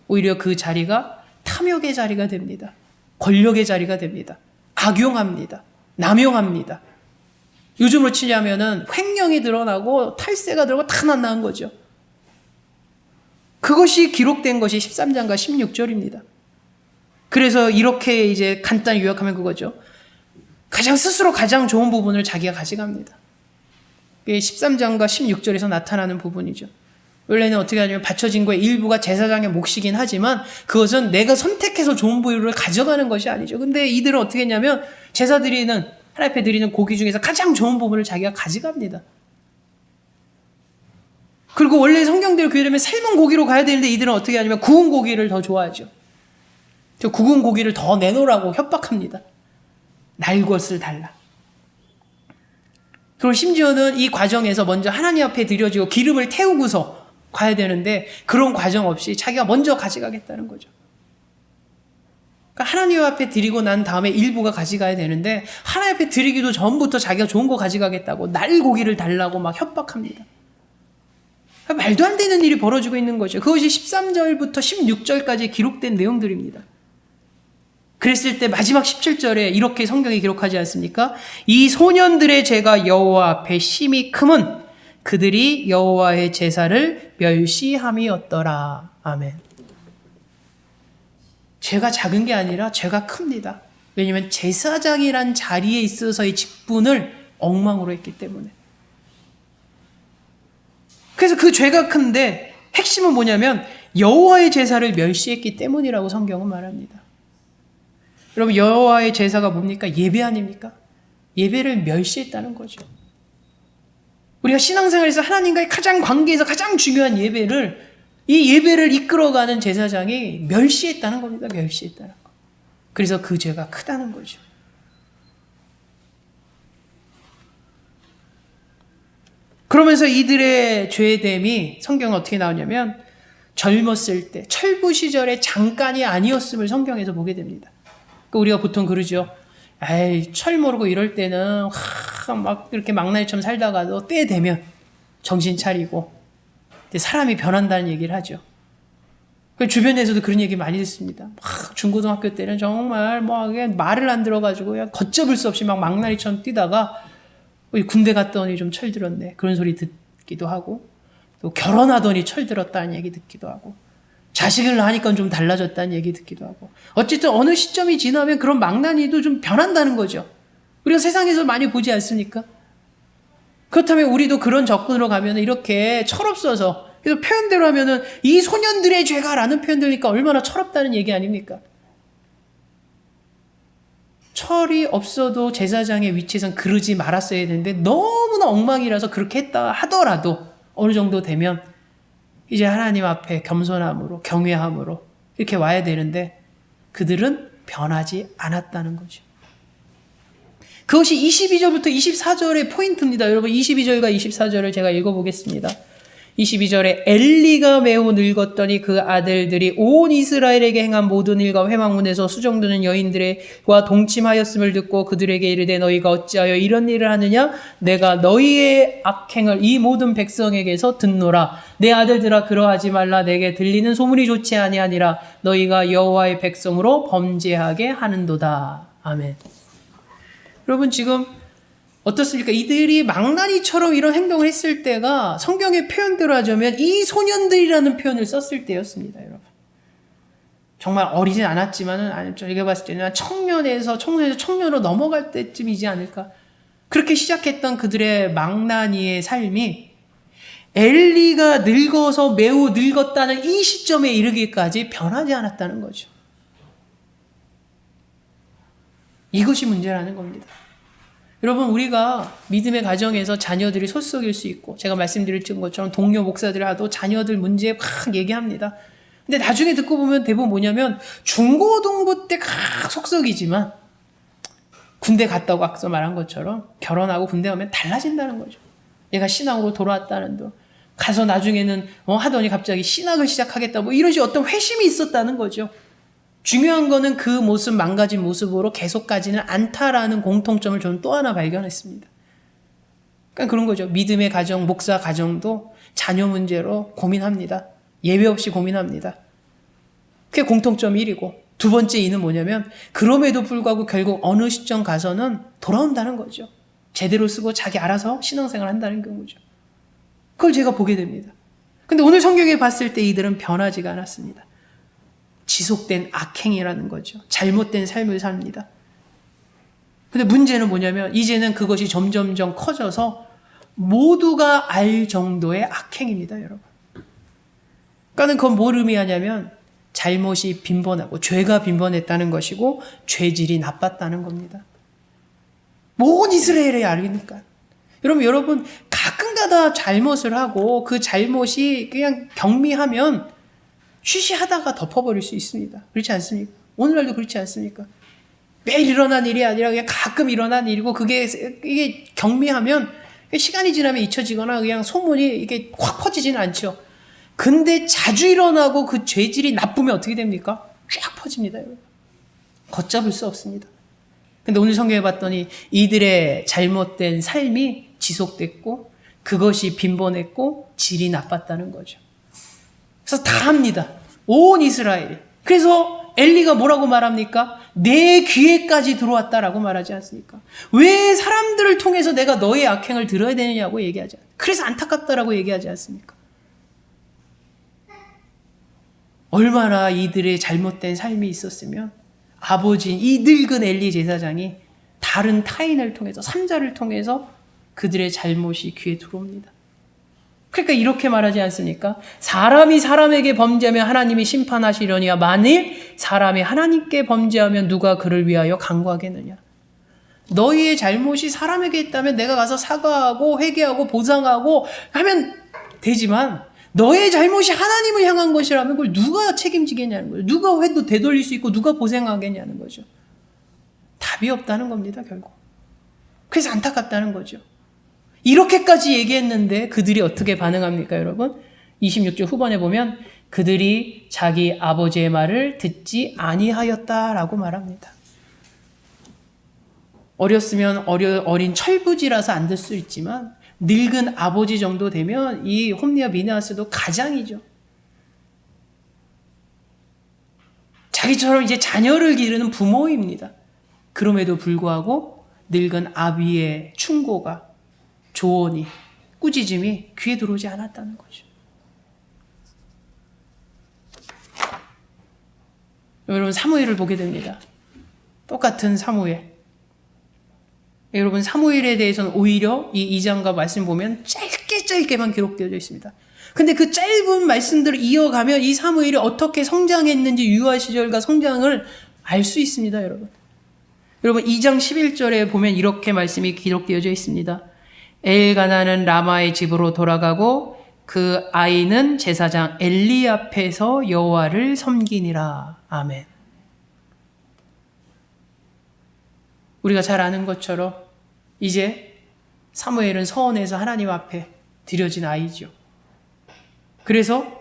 오히려 그 자리가 탐욕의 자리가 됩니다. 권력의 자리가 됩니다. 악용합니다. 남용합니다. 요즘으로 치자면은 횡령이 드러나고 탈세가 들어가고 다 난나한 거죠. 그것이 기록된 것이 13장과 16절입니다. 그래서 이렇게 이제 간단히 요약하면 그거죠. 스스로 가장 좋은 부분을 자기가 가져갑니다. 그게 13장과 16절에서 나타나는 부분이죠. 원래는 어떻게 하냐면 바쳐진 거의 일부가 제사장의 몫이긴 하지만 그것은 내가 선택해서 좋은 부위를 가져가는 것이 아니죠. 근데 이들은 어떻게 했냐면 제사 드리는, 하나님 앞에 드리는 고기 중에서 가장 좋은 부분을 자기가 가져갑니다. 그리고 원래 성경대로 교회라면 삶은 고기로 가야 되는데 이들은 어떻게 하냐면 구운 고기를 더 좋아하죠. 저 구운 고기를 더 내놓으라고 협박합니다. 날 것을 달라. 그리고 심지어는 이 과정에서 먼저 하나님 앞에 드려지고 기름을 태우고서 가야 되는데 그런 과정 없이 자기가 먼저 가져가겠다는 거죠. 그러니까 하나님 앞에 드리고 난 다음에 일부가 가져가야 되는데 하나님 앞에 드리기도 전부터 자기가 좋은 거 가져가겠다고 날 고기를 달라고 막 협박합니다. 말도 안 되는 일이 벌어지고 있는 거죠. 그것이 13절부터 16절까지 기록된 내용들입니다. 그랬을 때 마지막 17절에 이렇게 성경이 기록하지 않습니까? 이 소년들의 죄가 여호와 앞에 심히 크면 그들이 여호와의 제사를 멸시함이었더라. 아멘. 죄가 작은 게 아니라 죄가 큽니다. 왜냐하면 제사장이란 자리에 있어서의 직분을 엉망으로 했기 때문에. 그래서 그 죄가 큰데 핵심은 뭐냐면 여호와의 제사를 멸시했기 때문이라고 성경은 말합니다. 여러분 여호와의 제사가 뭡니까? 예배 아닙니까? 예배를 멸시했다는 거죠. 우리가 신앙생활에서 하나님과의 가장 관계에서 가장 중요한 이 예배를 이끌어가는 제사장이 멸시했다는 겁니다. 멸시했다는 거. 그래서 그 죄가 크다는 거죠. 그러면서 이들의 죄됨이 성경은 어떻게 나오냐면 젊었을 때 철부 시절의 잠깐이 아니었음을 성경에서 보게 됩니다. 그러니까 우리가 보통 그러죠. 철 모르고 이럴 때는 막 이렇게 막나니처럼 살다가도 때 되면 정신 차리고 사람이 변한다는 얘기를 하죠. 주변에서도 그런 얘기 많이 듣습니다. 막 중고등학교 때는 정말 말을 안 들어가지고 그냥 걷잡을 수 없이 막 막나니처럼 뛰다가 군대 갔더니 좀 철들었네. 그런 소리 듣기도 하고 또 결혼하더니 철들었다는 얘기 듣기도 하고 자식을 낳으니까 좀 달라졌다는 얘기 듣기도 하고 어쨌든 어느 시점이 지나면 그런 망나니도 좀 변한다는 거죠. 우리가 세상에서 많이 보지 않습니까? 그렇다면 우리도 그런 접근으로 가면 이렇게 철없어서 그래서 표현대로 하면은 이 소년들의 죄가라는 표현 들으니까 얼마나 철없다는 얘기 아닙니까? 철이 없어도 제사장의 위치에선 그러지 말았어야 되는데 너무나 엉망이라서 그렇게 했다 하더라도 어느 정도 되면 이제 하나님 앞에 겸손함으로 경외함으로 이렇게 와야 되는데 그들은 변하지 않았다는 거죠. 그것이 22절부터 24절의 포인트입니다. 여러분 22절과 24절을 제가 읽어보겠습니다. 22절에 엘리가 매우 늙었더니 그 아들들이 온 이스라엘에게 행한 모든 일과 회막문에서 수정드는 여인들과 동침하였음을 듣고 그들에게 이르되 너희가 어찌하여 이런 일을 하느냐? 내가 너희의 악행을 이 모든 백성에게서 듣노라. 내 아들들아 그러하지 말라. 내게 들리는 소문이 좋지 아니하니라. 너희가 여호와의 백성으로 범죄하게 하는도다. 아멘. 여러분 지금 어떻습니까? 이들이 망나니처럼 이런 행동을 했을 때가 성경의 표현대로 하자면 이 소년들이라는 표현을 썼을 때였습니다, 여러분. 정말 어리진 않았지만은 저희가 봤을 때는 청년에서 청년으로 넘어갈 때쯤이지 않을까. 그렇게 시작했던 그들의 망나니의 삶이 엘리가 늙어서 매우 늙었다는 이 시점에 이르기까지 변하지 않았다는 거죠. 이것이 문제라는 겁니다. 여러분 우리가 믿음의 가정에서 자녀들이 속썩일 수 있고 제가 말씀드린 것처럼 동료 목사들이 하도 자녀들 문제 막 얘기합니다. 근데 나중에 듣고 보면 대부분 뭐냐면 중고등부 때 속썩이지만 군대 갔다고 앞서 말한 것처럼 결혼하고 군대 가면 달라진다는 거죠. 얘가 신앙으로 돌아왔다는 거. 가서 나중에는 하더니 갑자기 신학을 시작하겠다 뭐 이런 식의 어떤 회심이 있었다는 거죠. 중요한 거는 그 모습 망가진 모습으로 계속 가지는 않다라는 공통점을 저는 또 하나 발견했습니다. 그러니까 그런 거죠. 믿음의 가정, 목사 가정도 자녀 문제로 고민합니다. 예외 없이 고민합니다. 그게 공통점 1이고 두 번째 2는 뭐냐면 그럼에도 불구하고 결국 어느 시점 가서는 돌아온다는 거죠. 제대로 쓰고 자기 알아서 신앙생활 한다는 경우죠. 그걸 제가 보게 됩니다. 근데 오늘 성경에 봤을 때 이들은 변하지가 않았습니다. 지속된 악행이라는 거죠. 잘못된 삶을 삽니다. 근데 문제는 뭐냐면 이제는 그것이 점점점 커져서 모두가 알 정도의 악행입니다, 여러분. 그러니까 그건 뭘 의미하냐면 잘못이 빈번하고 죄가 빈번했다는 것이고 죄질이 나빴다는 겁니다. 온 이스라엘이 알니까. 여러분 가끔가다 잘못을 하고 그 잘못이 그냥 경미하면 쉬쉬하다가 덮어버릴 수 있습니다. 그렇지 않습니까? 오늘날도 그렇지 않습니까? 매일 일어난 일이 아니라 그냥 가끔 일어난 일이고 이게 경미하면 시간이 지나면 잊혀지거나 그냥 소문이 이게 확 퍼지지는 않죠. 근데 자주 일어나고 그 죄질이 나쁘면 어떻게 됩니까? 쫙 퍼집니다, 여러분. 걷잡을 수 없습니다. 근데 오늘 성경에 봤더니 이들의 잘못된 삶이 지속됐고 그것이 빈번했고 질이 나빴다는 거죠. 그래서 다 합니다. 온 이스라엘이. 그래서 엘리가 뭐라고 말합니까? 내 귀에까지 들어왔다라고 말하지 않습니까? 왜 사람들을 통해서 내가 너의 악행을 들어야 되느냐고 얘기하지 않습니까? 그래서 안타깝다라고 얘기하지 않습니까? 얼마나 이들의 잘못된 삶이 있었으면 아버지인 이 늙은 엘리 제사장이 다른 타인을 통해서 삼자를 통해서 그들의 잘못이 귀에 들어옵니다. 그러니까 이렇게 말하지 않습니까? 사람이 사람에게 범죄하면 하나님이 심판하시려니와 만일 사람이 하나님께 범죄하면 누가 그를 위하여 간구하겠느냐. 너희의 잘못이 사람에게 있다면 내가 가서 사과하고 회개하고 보상하고 하면 되지만 너의 잘못이 하나님을 향한 것이라면 그걸 누가 책임지겠냐는 거죠. 누가 회도 되돌릴 수 있고 누가 보상하겠냐는 거죠. 답이 없다는 겁니다, 결국. 그래서 안타깝다는 거죠. 이렇게까지 얘기했는데 그들이 어떻게 반응합니까, 여러분? 26절 후반에 보면 그들이 자기 아버지의 말을 듣지 아니하였다라고 말합니다. 어렸으면 어린 철부지라서 안 될 수 있지만 늙은 아버지 정도 되면 이 홈리와 비느하스도 가장이죠. 자기처럼 이제 자녀를 기르는 부모입니다. 그럼에도 불구하고 늙은 아비의 충고가 조언이 꾸짖음이 귀에 들어오지 않았다는 거죠. 여러분 사무엘을 보게 됩니다. 똑같은 사무엘. 여러분 사무엘에 대해서는 오히려 이 2장과 말씀 보면 짧게만 기록되어 있습니다. 근데 그 짧은 말씀들을 이어가면 이 사무엘이 어떻게 성장했는지 유아 시절과 성장을 알 수 있습니다, 여러분. 여러분 2장 11절에 보면 이렇게 말씀이 기록되어져 있습니다. 엘가나는 라마의 집으로 돌아가고 그 아이는 제사장 엘리 앞에서 여호와를 섬기니라. 아멘. 우리가 잘 아는 것처럼 이제 사무엘은 서원에서 하나님 앞에 드려진 아이죠. 그래서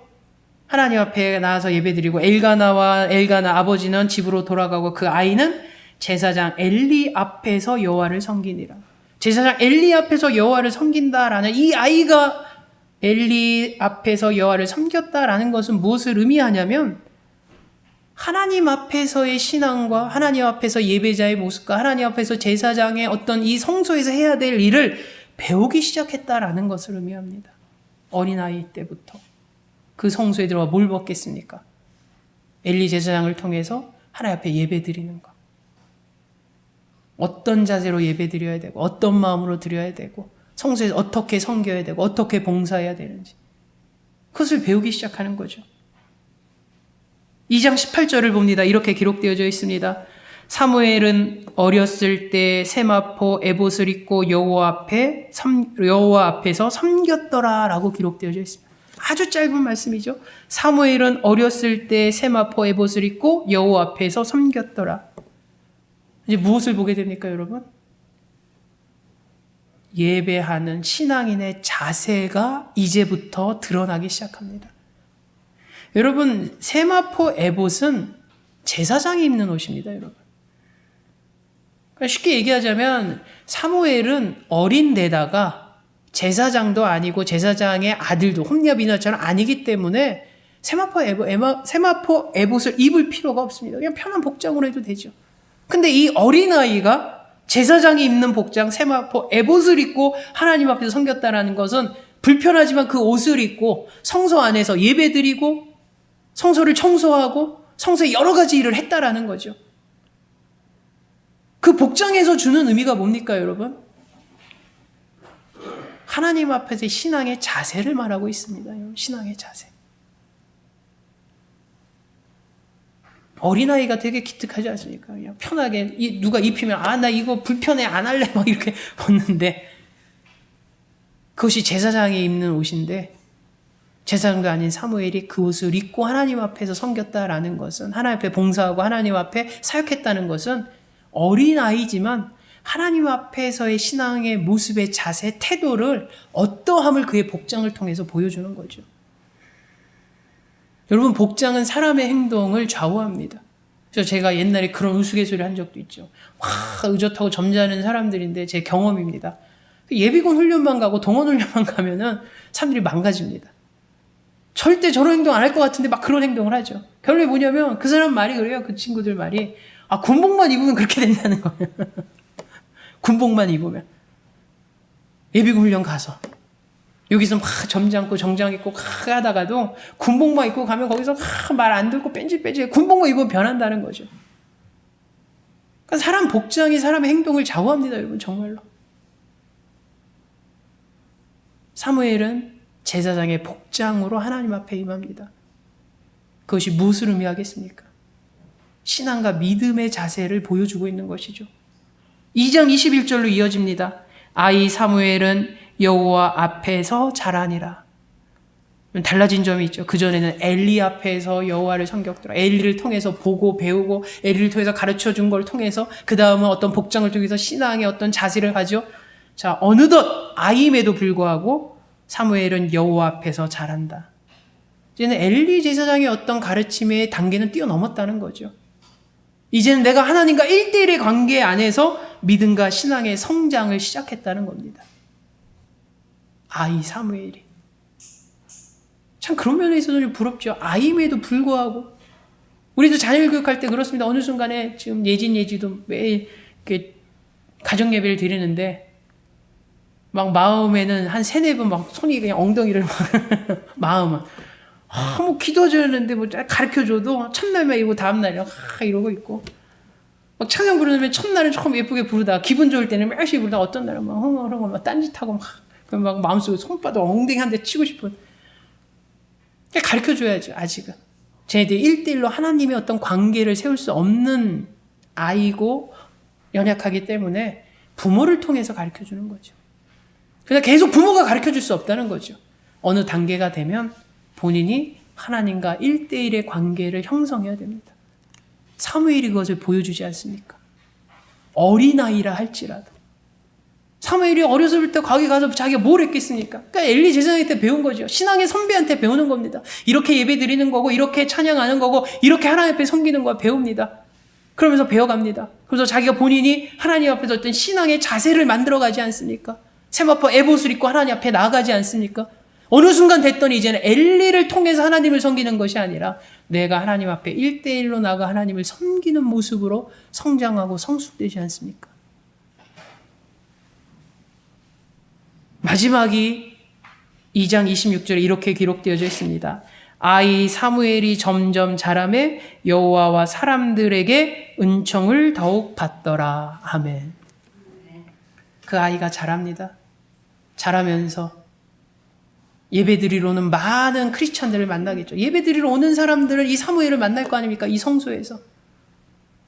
하나님 앞에 나와서 예배드리고 엘가나 아버지는 집으로 돌아가고 그 아이는 제사장 엘리 앞에서 여호와를 섬기니라. 제사장 엘리 앞에서 여호와를 섬긴다라는 이 아이가 엘리 앞에서 여호와를 섬겼다라는 것은 무엇을 의미하냐면 하나님 앞에서의 신앙과 하나님 앞에서 예배자의 모습과 하나님 앞에서 제사장의 어떤 이 성소에서 해야 될 일을 배우기 시작했다라는 것을 의미합니다. 어린아이 때부터 그 성소에 들어가 뭘 받겠습니까? 엘리 제사장을 통해서 하나님 앞에 예배 드리는 것. 어떤 자세로 예배 드려야 되고 어떤 마음으로 드려야 되고 성소에서 어떻게 섬겨야 되고 어떻게 봉사해야 되는지 그것을 배우기 시작하는 거죠. 2장 18절을 봅니다. 이렇게 기록되어져 있습니다. 사무엘은 어렸을 때 세마포 에봇을 입고 여호와 앞에서 섬겼더라라고 기록되어져 있습니다. 아주 짧은 말씀이죠. 사무엘은 어렸을 때 세마포 에봇을 입고 여호와 앞에서 섬겼더라. 이제 무엇을 보게 됩니까, 여러분? 예배하는 신앙인의 자세가 이제부터 드러나기 시작합니다. 여러분, 세마포 에봇은 제사장이 입는 옷입니다, 여러분. 그러니까 쉽게 얘기하자면 사무엘은 어린데다가 제사장도 아니고 제사장의 아들도 홈냐비나처럼 아니기 때문에 세마포 에봇을 입을 필요가 없습니다. 그냥 편한 복장으로 해도 되죠. 근데 이 어린아이가 제사장이 입는 복장 세마포 에봇을 입고 하나님 앞에서 섬겼다라는 것은 불편하지만 그 옷을 입고 성소 안에서 예배드리고 성소를 청소하고 성소에 여러 가지 일을 했다라는 거죠. 그 복장에서 주는 의미가 뭡니까, 여러분? 하나님 앞에서의 신앙의 자세를 말하고 있습니다. 신앙의 자세. 어린아이가 되게 기특하지 않습니까? 그냥 편하게 누가 입히면 나 이거 불편해 안 할래 막 이렇게 벗는데 그것이 제사장이 입는 옷인데 제사장도 아닌 사무엘이 그 옷을 입고 하나님 앞에서 섬겼다라는 것은 하나님 앞에 봉사하고 하나님 앞에 사역했다는 것은 어린아이지만 하나님 앞에서의 신앙의 모습의 자세, 태도를 어떠함을 그의 복장을 통해서 보여주는 거죠. 여러분, 복장은 사람의 행동을 좌우합니다. 그래서 제가 옛날에 그런 우스갯소리를 한 적도 있죠. 의젓하고 점잖은 사람들인데 제 경험입니다. 예비군 훈련만 가고 동원 훈련만 가면은 사람들이 망가집니다. 절대 저런 행동 안 할 것 같은데 막 그런 행동을 하죠. 결론이 뭐냐면 그 사람 말이 그래요. 그 친구들 말이. 군복만 입으면 그렇게 된다는 거예요. 군복만 입으면. 예비군 훈련 가서. 여기서 막 점잖고 정장 입고 하다가도 군복만 입고 가면 거기서 말 안 듣고 뺀질뺀질 군복만 입으면 변한다는 거죠. 그러니까 사람 복장이 사람의 행동을 좌우합니다, 여러분, 정말로. 사무엘은 제사장의 복장으로 하나님 앞에 임합니다. 그것이 무엇을 의미하겠습니까? 신앙과 믿음의 자세를 보여주고 있는 것이죠. 2장 21절로 이어집니다. 아이 사무엘은 여호와 앞에서 자라니라. 달라진 점이 있죠. 그전에는 엘리 앞에서 여호와를 섬겼더라. 엘리를 통해서 보고 배우고 엘리를 통해서 가르쳐 준 걸 통해서 그 다음은 어떤 복장을 통해서 신앙의 어떤 자세를 가죠. 자, 어느덧 아임에도 불구하고 사무엘은 여호와 앞에서 자란다. 이제는 엘리 제사장의 어떤 가르침의 단계는 뛰어넘었다는 거죠. 이제는 내가 하나님과 1대1의 관계 안에서 믿음과 신앙의 성장을 시작했다는 겁니다. 아이 사무엘이. 참 그런 면에 있어서 좀 부럽죠. 아임에도 불구하고. 우리도 자녀 교육할 때 그렇습니다. 어느 순간에 지금 예지도 매일 이렇게 가정예배를 드리는데 막 마음에는 한 3-4번 막 손이 그냥 엉덩이를 막 마음은 뭐 기도해줬는데 뭐 가르쳐줘도 첫날만 이러고 다음날에 이러고 있고 막 찬양 부르면 첫날은 조금 예쁘게 부르다가 기분 좋을 때는 열심히 부르다가 어떤 날은 막 흥얼흥얼 막 딴짓하고 막 마음속에 손바닥 엉덩이 한 대 치고 싶은 가르쳐줘야죠. 아직은. 쟤네들이 1대1로 하나님의 어떤 관계를 세울 수 없는 아이고 연약하기 때문에 부모를 통해서 가르쳐주는 거죠. 그러니까 계속 부모가 가르쳐줄 수 없다는 거죠. 어느 단계가 되면 본인이 하나님과 1대1의 관계를 형성해야 됩니다. 사무엘이 그것을 보여주지 않습니까? 어린아이라 할지라도. 사무엘이 어렸을 때 거기 가서 자기가 뭘 했겠습니까? 그러니까 엘리 제사장한테 배운 거죠. 신앙의 선배한테 배우는 겁니다. 이렇게 예배 드리는 거고, 이렇게 찬양하는 거고, 이렇게 하나님 앞에 섬기는 거 배웁니다. 그러면서 배워갑니다. 그래서 자기가 본인이 하나님 앞에서 어떤 신앙의 자세를 만들어가지 않습니까? 세마포 에봇을 입고 하나님 앞에 나아가지 않습니까? 어느 순간 됐더니 이제는 엘리를 통해서 하나님을 섬기는 것이 아니라 내가 하나님 앞에 1대1로 나가 하나님을 섬기는 모습으로 성장하고 성숙되지 않습니까? 마지막이 2장 26절에 이렇게 기록되어져 있습니다. 아이 사무엘이 점점 자라매 여호와와 사람들에게 은총을 더욱 받더라. 아멘. 그 아이가 자랍니다. 자라면서 예배드리러 오는 많은 크리스찬들을 만나겠죠. 예배드리러 오는 사람들은 이 사무엘을 만날 거 아닙니까? 이 성소에서.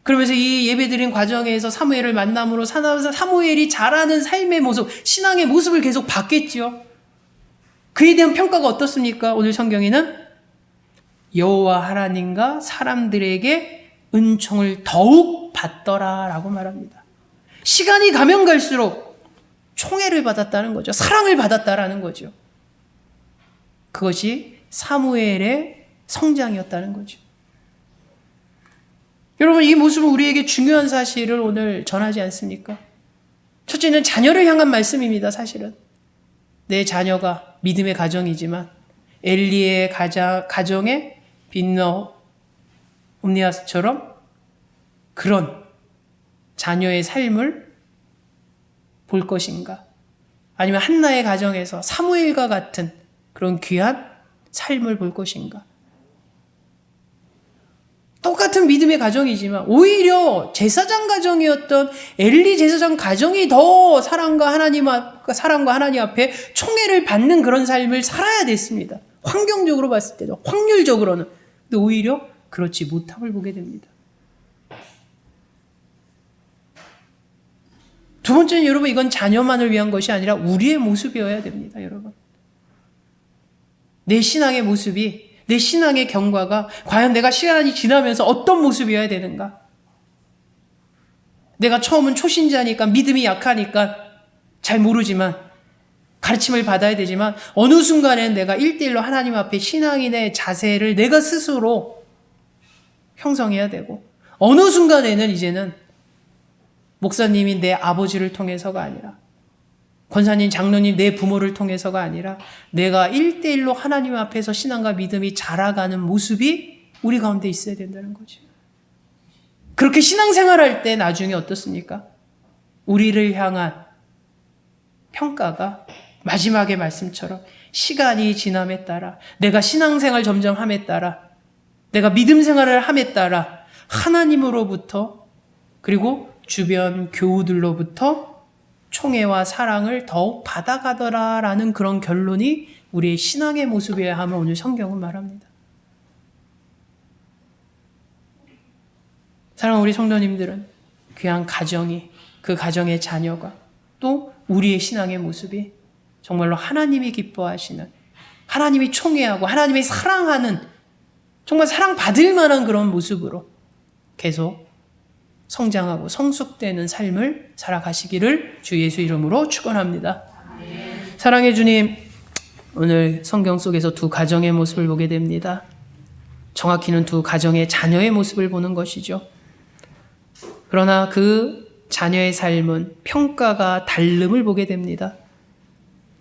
그러면서 이 예배드린 과정에서 사무엘을 만남으로 사무엘이 자라는 삶의 모습, 신앙의 모습을 계속 봤겠죠. 그에 대한 평가가 어떻습니까? 오늘 성경에는 여호와 하나님과 사람들에게 은총을 더욱 받더라라고 말합니다. 시간이 가면 갈수록 총애를 받았다는 거죠. 사랑을 받았다라는 거죠. 그것이 사무엘의 성장이었다는 거죠. 여러분, 이 모습은 우리에게 중요한 사실을 오늘 전하지 않습니까? 첫째는 자녀를 향한 말씀입니다. 사실은 내 자녀가 믿음의 가정이지만 엘리의 가정에 빈너 옴니아스처럼 그런 자녀의 삶을 볼 것인가? 아니면 한나의 가정에서 사무엘과 같은 그런 귀한 삶을 볼 것인가? 똑같은 믿음의 가정이지만 오히려 제사장 가정이었던 엘리 제사장 가정이 더 사랑과 하나님 앞에 총애를 받는 그런 삶을 살아야 됐습니다. 환경적으로 봤을 때도, 확률적으로는. 근데 오히려 그렇지 못함을 보게 됩니다. 두 번째는 여러분, 이건 자녀만을 위한 것이 아니라 우리의 모습이어야 됩니다. 여러분, 내 신앙의 모습이, 내 신앙의 경과가 과연 내가 시간이 지나면서 어떤 모습이어야 되는가? 내가 처음은 초신자니까, 믿음이 약하니까 잘 모르지만 가르침을 받아야 되지만 어느 순간엔 내가 1대1로 하나님 앞에 신앙인의 자세를 내가 스스로 형성해야 되고, 어느 순간에는 이제는 목사님이 내 아버지를 통해서가 아니라, 권사님, 장로님, 내 부모를 통해서가 아니라 내가 1대1로 하나님 앞에서 신앙과 믿음이 자라가는 모습이 우리 가운데 있어야 된다는 거죠. 그렇게 신앙생활할 때 나중에 어떻습니까? 우리를 향한 평가가 마지막의 말씀처럼 시간이 지남에 따라, 내가 신앙생활 점점 함에 따라, 내가 믿음 생활을 함에 따라 하나님으로부터, 그리고 주변 교우들로부터 총애와 사랑을 더욱 받아가더라라는 그런 결론이 우리의 신앙의 모습이어야 함을 오늘 성경은 말합니다. 사랑하는 우리 성도님들은 귀한 가정이, 그 가정의 자녀가, 또 우리의 신앙의 모습이 정말로 하나님이 기뻐하시는, 하나님이 총애하고 하나님이 사랑하는, 정말 사랑받을 만한 그런 모습으로 계속 성장하고 성숙되는 삶을 살아가시기를 주 예수 이름으로 축원합니다. 사랑의 주님, 오늘 성경 속에서 두 가정의 모습을 보게 됩니다. 정확히는 두 가정의 자녀의 모습을 보는 것이죠. 그러나 그 자녀의 삶은 평가가 다름을 보게 됩니다.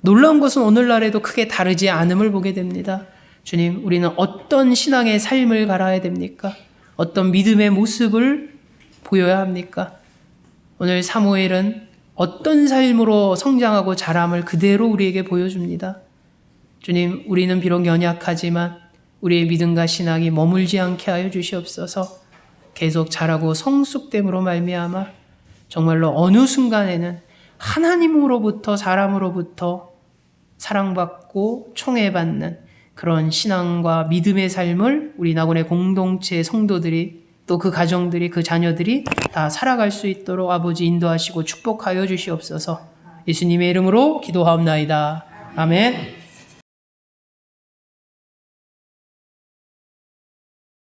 놀라운 것은 오늘날에도 크게 다르지 않음을 보게 됩니다. 주님, 우리는 어떤 신앙의 삶을 갈아야 됩니까? 어떤 믿음의 모습을 보여야 합니까? 오늘 사무엘은 어떤 삶으로 성장하고 자람을 그대로 우리에게 보여줍니다. 주님, 우리는 비록 연약하지만 우리의 믿음과 신앙이 머물지 않게 하여 주시옵소서. 계속 자라고 성숙됨으로 말미암아 정말로 어느 순간에는 하나님으로부터, 사람으로부터 사랑받고 총애받는 그런 신앙과 믿음의 삶을 우리 낙원의 공동체 성도들이 또 그 가정들이 그 자녀들이 다 살아갈 수 있도록 아버지 인도하시고 축복하여 주시옵소서. 예수님의 이름으로 기도하옵나이다. 아멘.